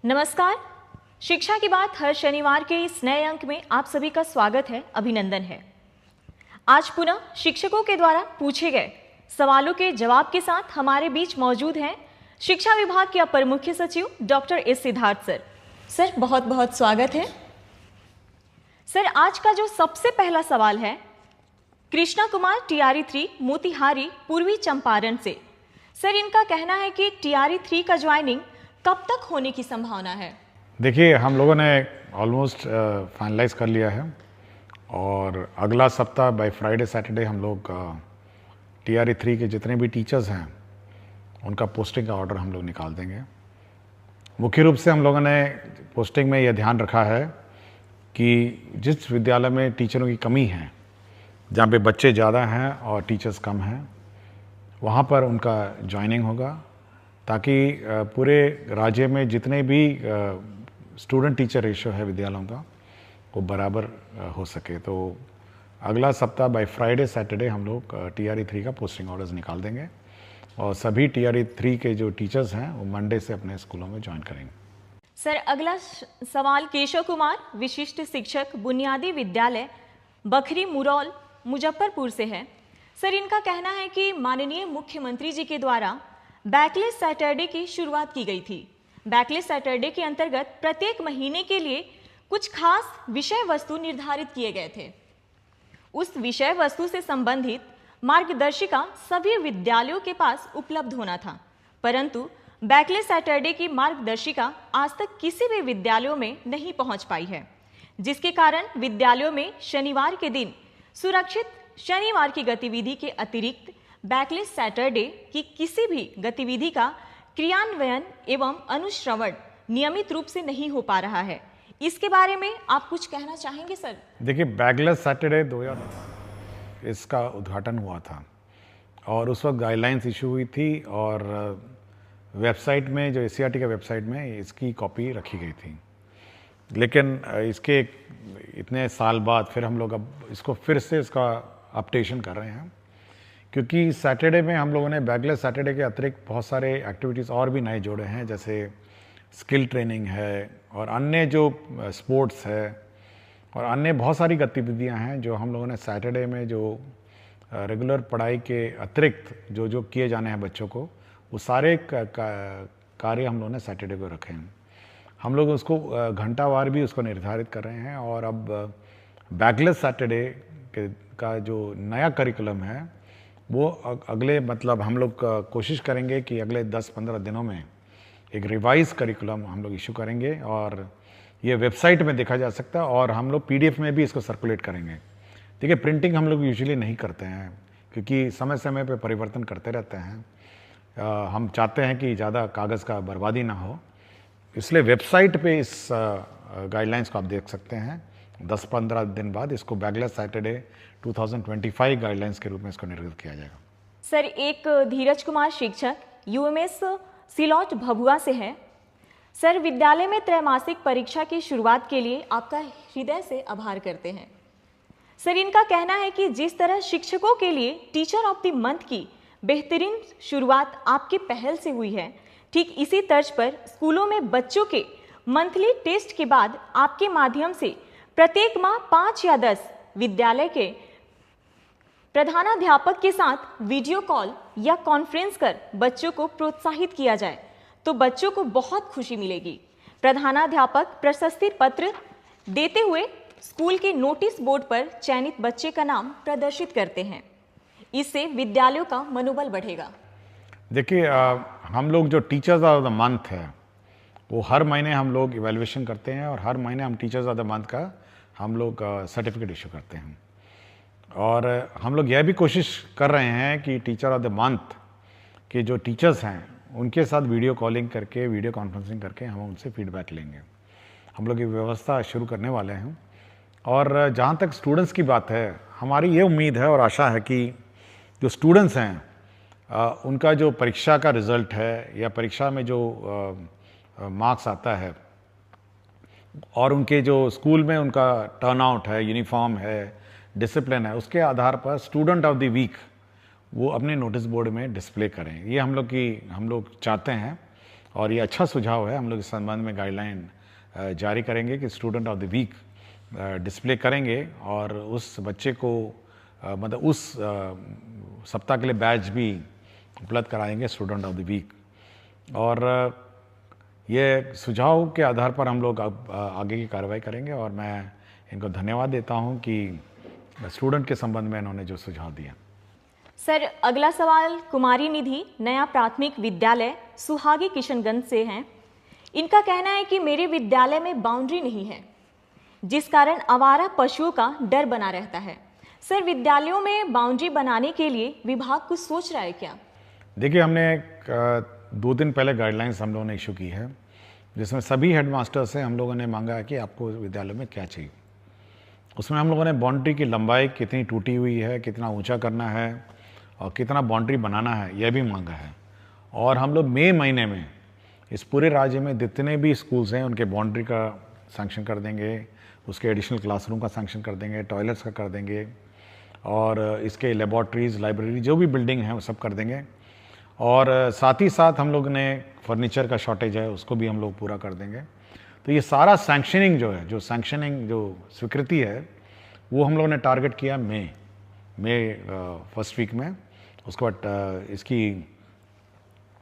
नमस्कार। शिक्षा की बात हर शनिवार के इस नए अंक में आप सभी का स्वागत है, अभिनंदन है। आज पुनः शिक्षकों के द्वारा पूछे गए सवालों के जवाब के साथ हमारे बीच मौजूद हैं शिक्षा विभाग के अपर मुख्य सचिव doctor S Siddharth sir. Sir, बहुत बहुत स्वागत है। सर, आज का जो सबसे पहला सवाल है कृष्णा कुमार टीआरई 3 मोतिहारी पूर्वी चंपारण से। सर, इनका कहना है कि टीआरई 3 का ज्वाइनिंग कब तक होने की संभावना है? देखिए, हम लोगों ने ऑलमोस्ट फाइनलाइज कर लिया है और अगला सप्ताह बाय फ्राइडे सैटरडे हम लोग टीआरई 3 के जितने भी टीचर्स हैं उनका पोस्टिंग का ऑर्डर हम लोग निकाल देंगे। मुख्य रूप से हम लोगों ने पोस्टिंग में यह ध्यान रखा है कि जिस विद्यालय में टीचरों की कमी है, जहाँ पे बच्चे ज़्यादा हैं और टीचर्स कम हैं, वहाँ पर उनका ज्वाइनिंग होगा, ताकि पूरे राज्य में जितने भी स्टूडेंट टीचर रेशियो है विद्यालयों का वो बराबर हो सके। तो अगला सप्ताह बाय फ्राइडे सैटरडे हम लोग टीआरई 3 का पोस्टिंग ऑर्डर्स निकाल देंगे और सभी टीआरई 3 के जो टीचर्स हैं वो मंडे से अपने स्कूलों में ज्वाइन करेंगे। सर, अगला सवाल केशव कुमार विशिष्ट शिक्षक बुनियादी विद्यालय बखरी मुरौल मुजफ्फरपुर से है। सर, इनका कहना है कि माननीय मुख्यमंत्री जी के द्वारा बैकलेस सैटरडे की शुरुआत की गई थी। बैकलेस सैटरडे के अंतर्गत प्रत्येक महीने के लिए कुछ खास विषय वस्तु निर्धारित किए गए थे। उस विषय वस्तु से संबंधित मार्गदर्शिका सभी विद्यालयों के पास उपलब्ध होना था, परंतु बैकलेस सैटरडे की मार्गदर्शिका आज तक किसी भी विद्यालयों में नहीं पहुंच पाई है, जिसके कारण विद्यालयों में शनिवार के दिन सुरक्षित शनिवार की गतिविधि के अतिरिक्त बैकलेस सैटरडे की किसी भी गतिविधि का क्रियान्वयन एवं अनुश्रवण नियमित रूप से नहीं हो पा रहा है। इसके बारे में आप कुछ कहना चाहेंगे सर? देखिए, बैकलेस सैटरडे 2000 इसका उद्घाटन हुआ था और उस वक्त गाइडलाइंस इशू हुई थी और वेबसाइट में, जो एससीईआरटी का वेबसाइट में इसकी कॉपी रखी गई थी। लेकिन इसके इतने साल बाद फिर हम लोग अब इसको फिर से इसका अपडेशन कर रहे हैं, क्योंकि सैटरडे में हम लोगों ने बैकलेस सैटरडे के अतिरिक्त बहुत सारे एक्टिविटीज़ और भी नए जोड़े हैं, जैसे स्किल ट्रेनिंग है और अन्य जो स्पोर्ट्स है और अन्य बहुत सारी गतिविधियां हैं जो हम लोगों ने सैटरडे में, जो रेगुलर पढ़ाई के अतिरिक्त जो जो किए जाने हैं बच्चों को, वो सारे कार्य हम लोगों ने सैटरडे को रखे हैं। हम लोग उसको घंटावार भी उसको निर्धारित कर रहे हैं और अब बैकलेस सैटरडे का जो नया करिकुलम है वो अगले, मतलब हम लोग कोशिश करेंगे कि अगले 10-15 दिनों में एक रिवाइज करिकुलम हम लोग इशू करेंगे और ये वेबसाइट में देखा जा सकता है और हम लोग पीडीएफ में भी इसको सर्कुलेट करेंगे। देखिए, प्रिंटिंग हम लोग यूजुअली नहीं करते हैं क्योंकि समय समय पे परिवर्तन करते रहते हैं। हम चाहते हैं कि ज़्यादा कागज़ का बर्बादी ना हो, इसलिए वेबसाइट पे इस गाइडलाइंस को आप देख सकते हैं। 10-15 दिन बाद इसको बैकलेस सैटरडे 2025 गाइडलाइंस के रूप में इसको निर्गत किया जाएगा। सर, एक धीरज कुमार शिक्षक यूएमएस सिलौट भभुआ से है। सर, विद्यालय में त्रैमासिक परीक्षा की शुरुआत के लिए आपका हृदय से आभार करते हैं। सर, इनका कहना है कि जिस तरह शिक्षकों के लिए टीचर ऑफ द मंथ की बेहतरीन शुरुआत आपकी पहल से हुई है, ठीक इसी तर्ज पर स्कूलों में बच्चों के मंथली टेस्ट के बाद आपके माध्यम से प्रत्येक माह 5 या 10 विद्यालय के प्रधानाध्यापक के साथ वीडियो कॉल या कॉन्फ्रेंस कर बच्चों को प्रोत्साहित किया जाए तो बच्चों को बहुत खुशी मिलेगी। प्रधानाध्यापक प्रशस्ति पत्र देते हुए स्कूल के नोटिस बोर्ड पर चयनित बच्चे का नाम प्रदर्शित करते हैं, इससे विद्यालयों का मनोबल बढ़ेगा। देखिए, हम लोग जो टीचर्स ऑफ द मंथ है वो हर महीने हम लोग इवैल्यूएशन करते हैं और हर महीने हम टीचर्स ऑफ द मंथ का हम लोग सर्टिफिकेट इशू करते हैं और हम लोग यह भी कोशिश कर रहे हैं कि टीचर ऑफ द मंथ के जो टीचर्स हैं उनके साथ वीडियो कॉलिंग करके, वीडियो कॉन्फ्रेंसिंग करके हम उनसे फीडबैक लेंगे। हम लोग ये व्यवस्था शुरू करने वाले हैं और जहाँ तक स्टूडेंट्स की बात है, हमारी ये उम्मीद है और आशा है कि जो स्टूडेंट्स हैं उनका जो परीक्षा का रिज़ल्ट है या परीक्षा में जो मार्क्स आता है और उनके जो स्कूल में उनका टर्नआउट है, यूनिफॉर्म है, डिसिप्लिन है, उसके आधार पर स्टूडेंट ऑफ द वीक वो अपने नोटिस बोर्ड में डिस्प्ले करें। ये हम लोग चाहते हैं और ये अच्छा सुझाव है। हम लोग इस संबंध में गाइडलाइन जारी करेंगे कि student of the week display करेंगे और उस बच्चे को मतलब उस सप्ताह के लिए बैच भी उपलब्ध कराएंगे स्टूडेंट ऑफ द वीक। और ये सुझाव के आधार पर हम लोग अब आगे की कार्रवाई करेंगे और मैं इनको धन्यवाद देता हूं कि स्टूडेंट के संबंध में इन्होंने जो सुझाव दिया। सर, अगला सवाल कुमारी निधि नया प्राथमिक विद्यालय सुहागी किशनगंज से हैं। इनका कहना है कि मेरे विद्यालय में बाउंड्री नहीं है, जिस कारण आवारा पशुओं का डर बना रहता है। सर, विद्यालयों में बाउंड्री बनाने के लिए विभाग कुछ सोच रहा है क्या? देखिए, हमने 2 दिन पहले गाइडलाइंस हम लोगों ने इशू की है, जिसमें सभी हेडमास्टर से हम लोगों ने मांगा है कि आपको विद्यालय में क्या चाहिए। उसमें हम लोगों ने बाउंड्री की लंबाई कितनी टूटी हुई है, कितना ऊंचा करना है और कितना बाउंड्री बनाना है, यह भी मांगा है। और हम लोग मई महीने में इस पूरे राज्य में जितने भी स्कूल्स हैं उनके बाउंड्री का सैंक्शन कर देंगे, उसके एडिशनल क्लासरूम का सैंक्शन कर देंगे, टॉयलेट्स का कर देंगे और इसके लेबॉर्ट्रीज, लाइब्रेरी जो भी बिल्डिंग है वो सब कर देंगे। और साथ ही साथ हम लोग ने फर्नीचर का शॉर्टेज है उसको भी हम लोग पूरा कर देंगे। तो ये सारा सैंक्शनिंग जो है, जो सैंक्शनिंग जो स्वीकृति है, वो हम लोगों ने टारगेट किया मई फर्स्ट वीक में। उसके बाद इसकी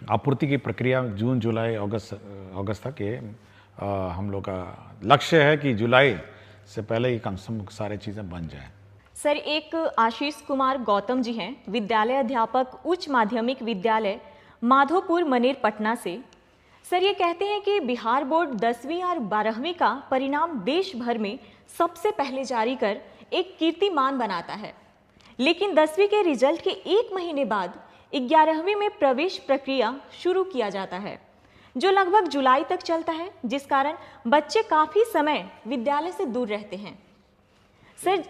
आपूर्ति की प्रक्रिया जून, जुलाई, अगस्त तक ये हम लोग का लक्ष्य है कि जुलाई से पहले ही कम से कम सारी चीज़ें बन जाए। सर, एक आशीष कुमार गौतम जी हैं, विद्यालय अध्यापक उच्च माध्यमिक विद्यालय माधोपुर मनेर पटना से। सर, ये कहते हैं कि बिहार बोर्ड 10वीं और 12वीं का परिणाम देश भर में सबसे पहले जारी कर एक कीर्तिमान बनाता है, लेकिन 10वीं के रिजल्ट के 1 महीने बाद 11वीं में प्रवेश प्रक्रिया शुरू किया जाता है, जो लगभग जुलाई तक चलता है, जिस कारण बच्चे काफ़ी समय विद्यालय से दूर रहते हैं। सर,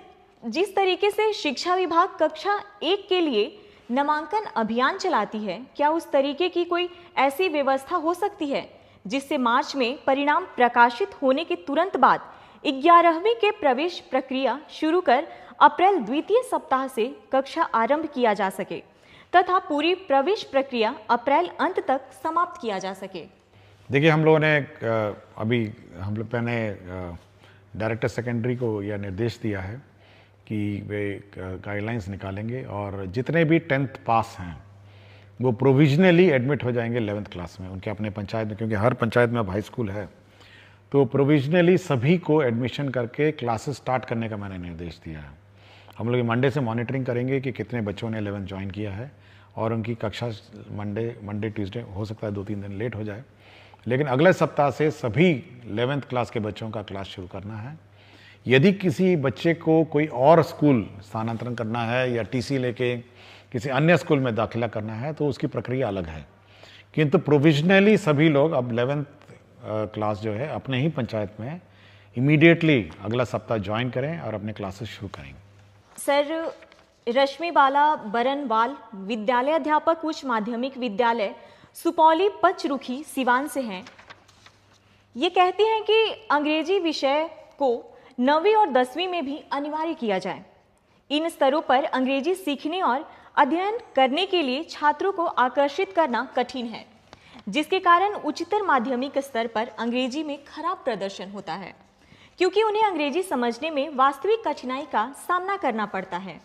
जिस तरीके से शिक्षा विभाग कक्षा 1 के लिए नामांकन अभियान चलाती है, क्या उस तरीके की कोई ऐसी व्यवस्था हो सकती है जिससे मार्च में परिणाम प्रकाशित होने के तुरंत बाद 11वीं के प्रवेश प्रक्रिया शुरू कर अप्रैल द्वितीय सप्ताह से कक्षा आरंभ किया जा सके तथा पूरी प्रवेश प्रक्रिया अप्रैल अंत तक समाप्त किया जा सके? देखिए, हम लोगों ने अभी हम लोग ने डायरेक्टर सेकेंडरी को यह निर्देश दिया है कि वे गाइडलाइंस निकालेंगे और जितने भी 10th पास हैं वो प्रोविजनली एडमिट हो जाएंगे 11th क्लास में उनके अपने पंचायत में, क्योंकि हर पंचायत में अब हाई स्कूल है। तो प्रोविजनली सभी को एडमिशन करके क्लासेस स्टार्ट करने का मैंने निर्देश दिया है। हम लोग मंडे से मॉनिटरिंग करेंगे कि कितने बच्चों ने 11th ज्वाइन किया है और उनकी कक्षा मंडे ट्यूसडे हो सकता है 2-3 दिन लेट हो जाए, लेकिन अगले सप्ताह से सभी 11th क्लास के बच्चों का क्लास शुरू करना है। यदि किसी बच्चे को कोई और स्कूल स्थानांतरण करना है या टीसी लेके किसी अन्य स्कूल में दाखिला करना है तो उसकी प्रक्रिया अलग है, किंतु प्रोविजनली सभी लोग अब 11th क्लास जो है अपने ही पंचायत में इमीडिएटली अगला सप्ताह ज्वाइन करें और अपने क्लासेस शुरू करें। सर, रश्मि बाला बरनवाल विद्यालय अध्यापक उच्च माध्यमिक विद्यालय सुपौली पचरुखी सिवान से हैं। ये कहते हैं कि अंग्रेजी विषय को 9वीं और 10वीं में भी अनिवार्य किया जाए। इन स्तरों पर अंग्रेजी सीखने और अध्ययन करने के लिए छात्रों को आकर्षित करना कठिन है, जिसके कारण उच्चतर माध्यमिक स्तर पर अंग्रेजी में खराब प्रदर्शन होता है, क्योंकि उन्हें अंग्रेजी समझने में वास्तविक कठिनाई का सामना करना पड़ता है,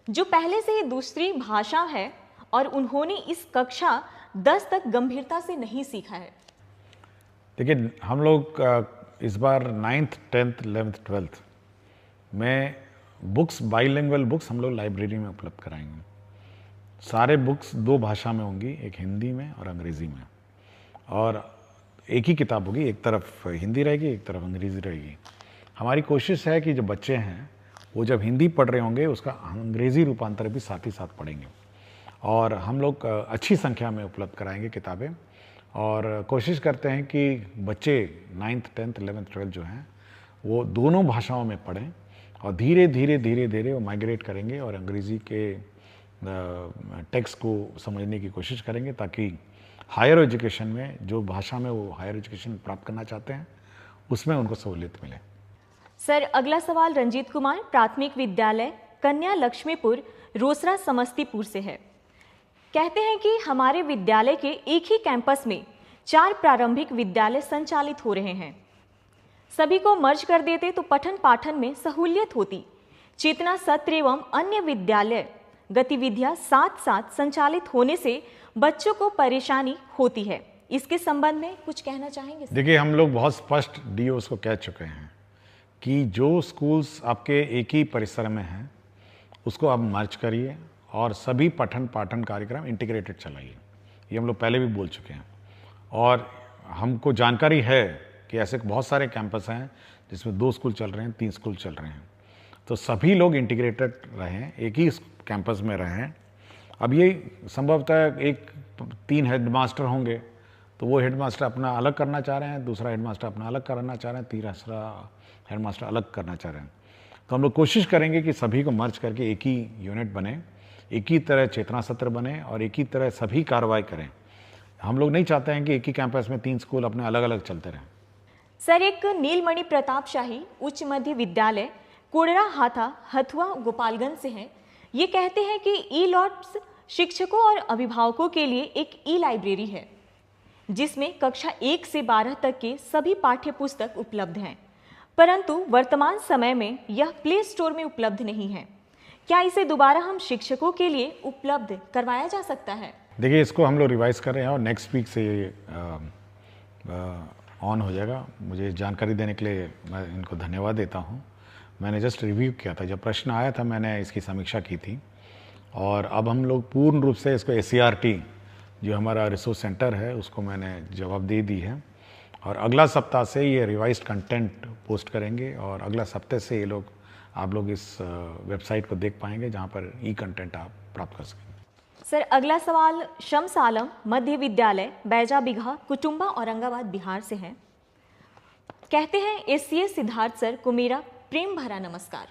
जो पहले से ही दूसरी भाषा है और उन्होंने इस कक्षा 10 तक गंभीरता से नहीं सीखा है। देखिए, हम लोग इस बार 9th, 10th, 11th, 12th में बुक्स, बाइलिंगुअल बुक्स हम लोग लाइब्रेरी में उपलब्ध कराएंगे। सारे बुक्स 2 भाषा में होंगी, एक हिंदी में और अंग्रेज़ी में, और एक ही किताब होगी, एक तरफ हिंदी रहेगी, एक तरफ अंग्रेज़ी रहेगी। हमारी कोशिश है कि जो बच्चे हैं वो जब हिंदी पढ़ रहे होंगे उसका अंग्रेज़ी रूपांतर भी साथ ही साथ पढ़ेंगे, और हम लोग अच्छी संख्या में उपलब्ध कराएंगे किताबें, और कोशिश करते हैं कि बच्चे 9th, 10th, 11th, 12th जो हैं वो दोनों भाषाओं में पढ़ें और धीरे धीरे वो माइग्रेट करेंगे और अंग्रेज़ी के टेक्स्ट को समझने की कोशिश करेंगे, ताकि हायर एजुकेशन में जो भाषा में वो हायर एजुकेशन प्राप्त करना चाहते हैं उसमें उनको सहूलियत मिले। सर, अगला सवाल रंजीत कुमार प्राथमिक विद्यालय कन्या लक्ष्मीपुर रोसड़ा समस्तीपुर से है। कहते हैं कि हमारे विद्यालय के एक ही कैंपस में 4 प्रारंभिक विद्यालय संचालित हो रहे हैं। सभी को मर्ज कर देते तो पठन पाठन में सहूलियत होती। चेतना सत्र एवं अन्य विद्यालय गतिविधियां साथ साथ संचालित होने से बच्चों को परेशानी होती है। इसके संबंध में कुछ कहना चाहेंगे? देखिए, हम लोग बहुत स्पष्ट डीओस को कह चुके हैं कि जो स्कूल्स आपके एक ही परिसर में हैं उसको आप मर्ज करिए और सभी पठन पाठन कार्यक्रम इंटीग्रेटेड चलाइए। ये हम लोग पहले भी बोल चुके हैं और हमको जानकारी है कि ऐसे बहुत सारे कैंपस हैं जिसमें 2 स्कूल चल रहे हैं, 3 स्कूल चल रहे हैं। तो सभी लोग इंटीग्रेटेड रहें, एक ही कैंपस में रहें। अब ये संभवतः 3 हेडमास्टर होंगे तो वो हेडमास्टर अपना अलग करना चाह रहे हैं, दूसरा हेडमास्टर अपना अलग करना चाह रहे हैं, तीसरा हेडमास्टर अलग करना चाह रहे हैं। तो हम लोग कोशिश करेंगे कि सभी को मर्ज करके एक ही यूनिट बने, एक ही तरह चेतना सत्र बने और एक ही तरह सभी कार्रवाई करें। हम लोग नहीं चाहते हैं कि एक ही कैंपस में 3 स्कूल अपने अलग अलग चलते रहें। सर, एक नीलमणि प्रताप शाही उच्च मध्य विद्यालय कोडरा हाथा हथुआ गोपालगंज से हैं। ये कहते हैं कि ई लॉट्स शिक्षकों और अभिभावकों के लिए एक ई लाइब्रेरी है जिसमें कक्षा 1 से 12 तक के सभी पाठ्य पुस्तक उपलब्ध हैं, परंतु वर्तमान समय में यह प्ले स्टोर में उपलब्ध नहीं है। क्या इसे दोबारा हम शिक्षकों के लिए उपलब्ध करवाया जा सकता है? देखिए, इसको हम लोग रिवाइज कर रहे हैं और नेक्स्ट वीक से ये ऑन हो जाएगा। मुझे जानकारी देने के लिए मैं इनको धन्यवाद देता हूँ। मैंने जस्ट रिव्यू किया था, जब प्रश्न आया था मैंने इसकी समीक्षा की थी और अब हम लोग पूर्ण रूप से इसको SCRT जो हमारा रिसोर्स सेंटर है उसको मैंने जवाब दे दी है और अगला सप्ताह से ये रिवाइज्ड कंटेंट पोस्ट करेंगे और अगला सप्ताह से ये आप लोग इस वेबसाइट को देख पाएंगे जहाँ पर ई कंटेंट आप प्राप्त कर सकेंगे। सर, अगला सवाल शम्स आलम मध्य विद्यालय बैजा बिघा कुटुंबा औरंगाबाद बिहार से है। कहते हैं SCS सिद्धार्थ सर को मेरा प्रेम भरा नमस्कार।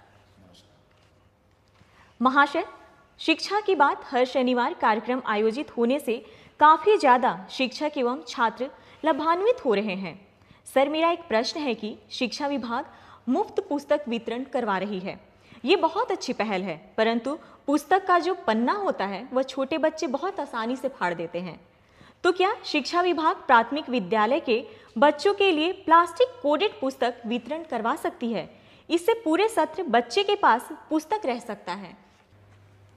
महाशय, शिक्षा की बात हर शनिवार कार्यक्रम आयोजित होने से काफी ज्यादा शिक्षक एवं छात्र लाभान्वित हो रहे हैं। सर, मेरा एक प्रश्न है कि शिक्षा विभाग मुफ्त पुस्तक वितरण करवा रही है। ये बहुत अच्छी पहल है, परंतु पुस्तक का जो पन्ना होता है वह छोटे बच्चे बहुत आसानी से फाड़ देते हैं। तो क्या शिक्षा विभाग प्राथमिक विद्यालय के बच्चों के लिए प्लास्टिक कोडेड पुस्तक वितरण करवा सकती है? इससे पूरे सत्र बच्चे के पास पुस्तक रह सकता है।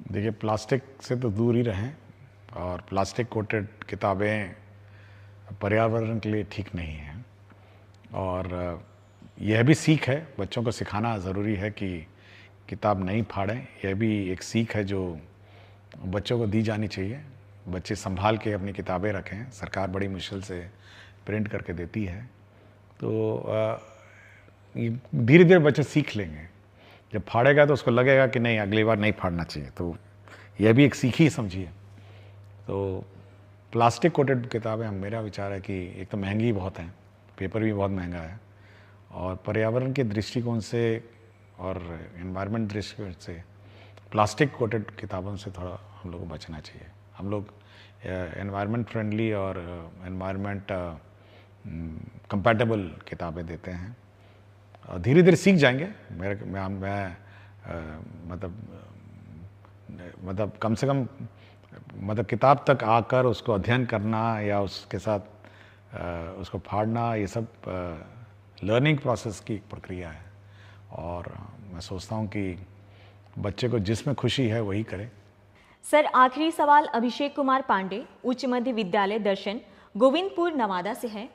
देखिए, प्लास्टिक से तो दूर ही रहें और प्लास्टिक कोटेड किताबें पर्यावरण के लिए ठीक नहीं हैं और यह भी सीख है, बच्चों को सिखाना ज़रूरी है कि किताब नहीं फाड़ें। यह भी एक सीख है जो बच्चों को दी जानी चाहिए। बच्चे संभाल के अपनी किताबें रखें, सरकार बड़ी मुश्किल से प्रिंट करके देती है। तो धीरे धीरे बच्चे सीख लेंगे। जब फाड़ेगा तो उसको लगेगा कि नहीं, अगली बार नहीं फाड़ना चाहिए। तो यह भी एक सीख ही समझिए। तो प्लास्टिक कोटेड किताबें, मेरा विचार है कि एक तो महंगी बहुत हैं, पेपर भी बहुत महंगा है और पर्यावरण के दृष्टिकोण से और एनवायरनमेंट दृष्टिकोण से प्लास्टिक कोटेड किताबों से थोड़ा हम लोग को बचना चाहिए। हम लोग एनवायरनमेंट फ्रेंडली और एनवायरनमेंट कंपैटिबल किताबें देते हैं और धीरे धीरे सीख जाएंगे। मतलब कम से कम किताब तक आकर उसको अध्ययन करना या उसके साथ उसको फाड़ना, ये सब लर्निंग प्रोसेस की प्रक्रिया है और मैं सोचता हूँ कि बच्चे को जिसमें खुशी है वही करे। सर, आखिरी सवाल अभिषेक कुमार पांडे उच्च मध्य विद्यालय दर्शन गोविंदपुर नवादा से है।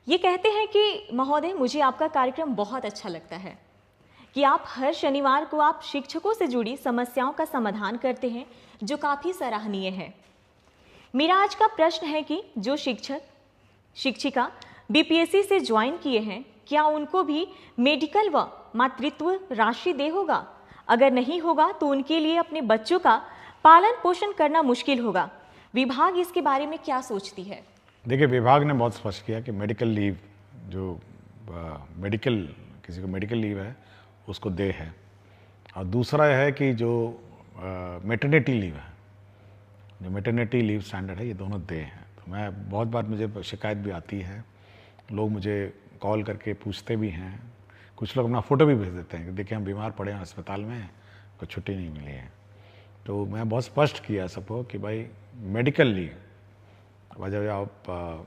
ये कहते हैं कि महोदय, मुझे आपका कार्यक्रम बहुत अच्छा लगता है कि आप हर शनिवार को आप शिक्षकों से जुड़ी समस्याओं का समाधान करते हैं, जो काफ़ी सराहनीय है। मेरा आज का प्रश्न है कि जो शिक्षक शिक्षिका BPSC से ज्वाइन किए हैं, क्या उनको भी मेडिकल व मातृत्व राशि दे होगा? अगर नहीं होगा तो उनके लिए अपने बच्चों का पालन पोषण करना मुश्किल होगा। विभाग इसके बारे में क्या सोचती है? देखिए, विभाग ने बहुत स्पष्ट किया कि मेडिकल लीव जो किसी को मेडिकल लीव है उसको दे है और दूसरा है कि जो मैटरनिटी लीव है, जो मैटरनिटी लीव स्टैंडर्ड है, ये दोनों दे हैं। तो मैं बहुत बार मुझे शिकायत भी आती है, लोग मुझे कॉल करके पूछते भी हैं, कुछ लोग अपना फ़ोटो भी भेज देते हैं कि देखिए हम बीमार पड़े हैं अस्पताल में, कोई छुट्टी नहीं मिली है। तो मैं बहुत स्पष्ट किया सबको कि भाई मेडिकल लीव, जब आप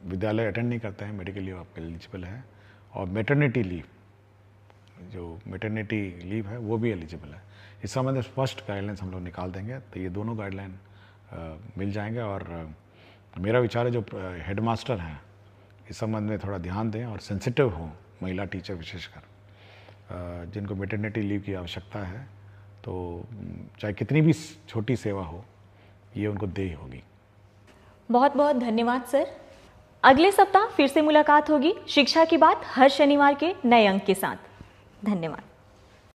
विद्यालय अटेंड नहीं करते हैं, मेडिकल लीव आपके एलिजिबल है। और मैटरनिटी लीव, जो मैटरनिटी लीव है वो भी एलिजिबल है। इस संबंध में स्पष्ट गाइडलाइंस हम लोग निकाल देंगे, तो ये दोनों गाइडलाइन मिल जाएंगे। और मेरा विचार है जो हेडमास्टर हैं इस संबंध में थोड़ा ध्यान दें और सेंसिटिव हों, महिला टीचर विशेषकर जिनको मैटरनिटी लीव की आवश्यकता है, तो चाहे कितनी भी छोटी सेवा हो ये उनको देय होगी। बहुत बहुत धन्यवाद सर। अगले सप्ताह फिर से मुलाकात होगी शिक्षा की बात हर शनिवार के नए अंक के साथ। धन्यवाद।